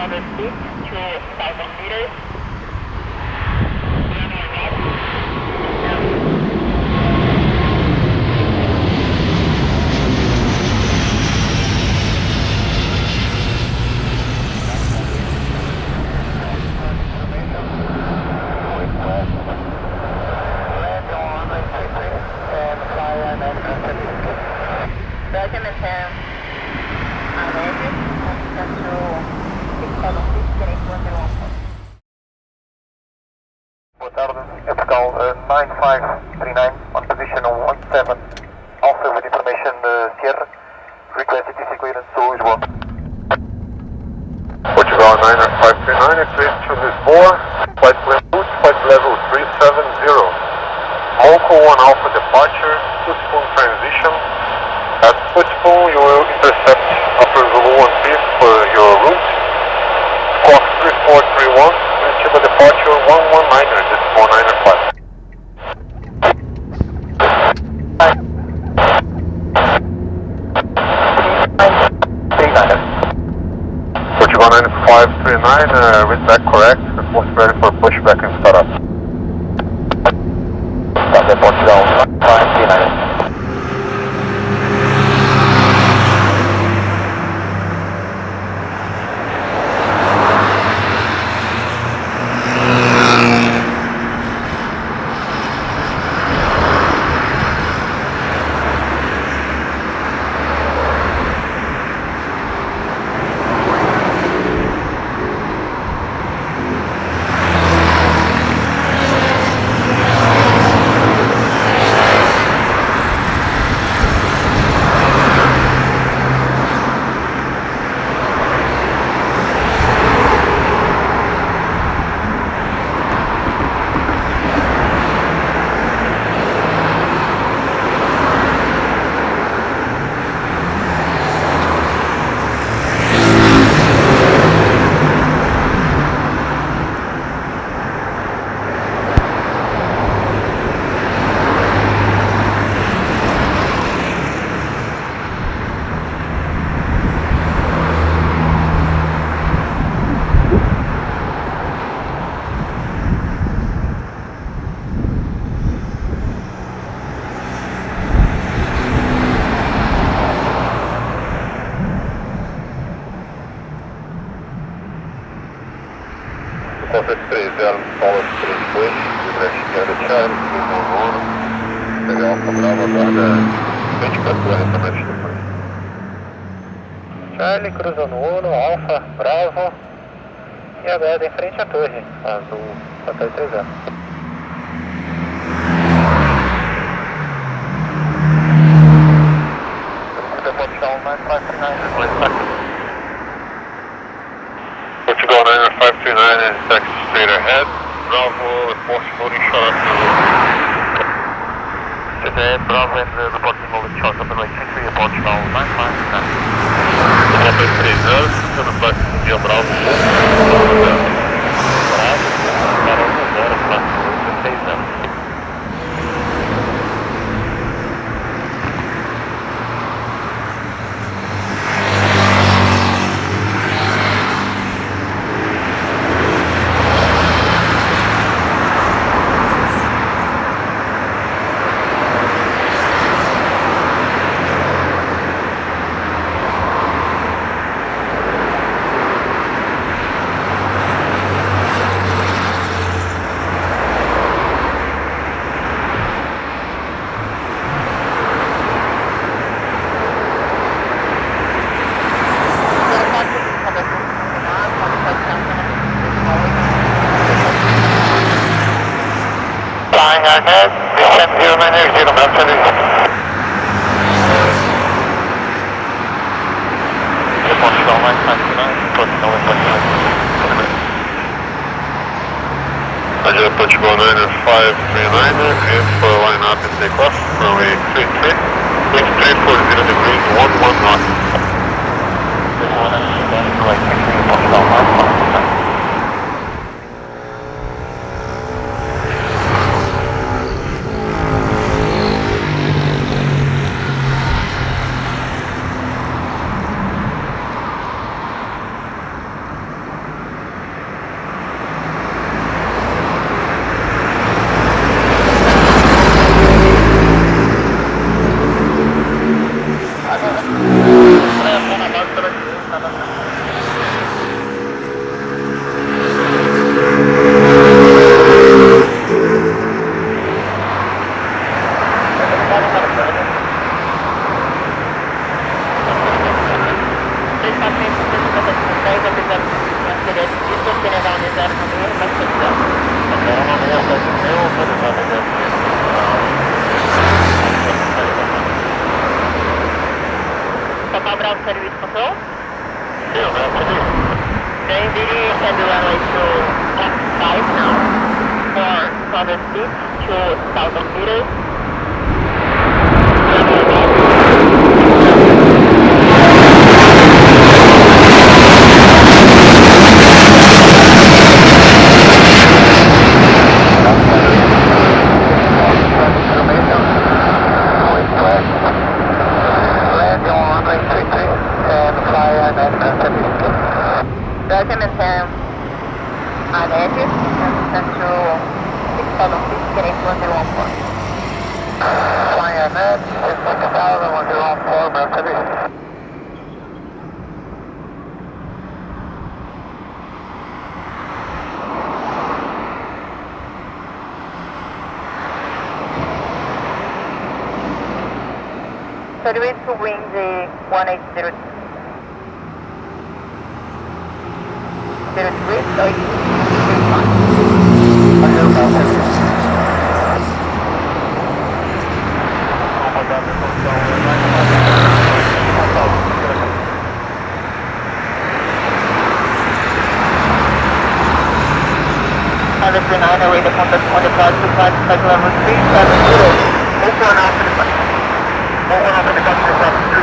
600 feet to 1,000 meters. Boa tarde, Portugal 9539 on position 17 Alpha with information Sierra, request CTC clearance to Lisboa. Portugal 9539, access to Lisboa, flight level 370. Local 1 Alpha departure, Footpool transition. At Footpool you will intercept upper Zulu 1P for your route. Squawk 3431, Curitiba departure 119er, decimal 905. Portugal 9539, read back correct, report ready for pushback and startup. Portugal 9539. Contact 30, Paulo 32, Livery Charlie, pegar Alfa Brava, guarda 24 horas também depois. Charlie, cruzou no Uno, Alfa, Bravo e agora em frente à torre, azul, hotel 30. Portugal 9539, Portugal 9539 is taxi straight ahead. Bravo, reporting moving short to... Today, Bravo and reporting moving short up in like 63, Portugal 9539. Contact 30, sendo back via Bravo. Flying ahead, descend 0980, Mountain Portugal 9539, Portugal 9539. Roger, Portugal 9539, clear for line up and take off, runway 33, wind 340 degrees, 11 knots. Portugal 9539. Total Bravo Service Control? Then Didi head runway to F5 now for 200 feet to 1,000 meters. Documentation on edges and central 6,000 feet getting 114. Flying on edge, 6,014, Mercedes. Service to wind 1802. 03, so it's 139 away the contact on the flight to flight level 370. Move on after the flight. Move on after the flight.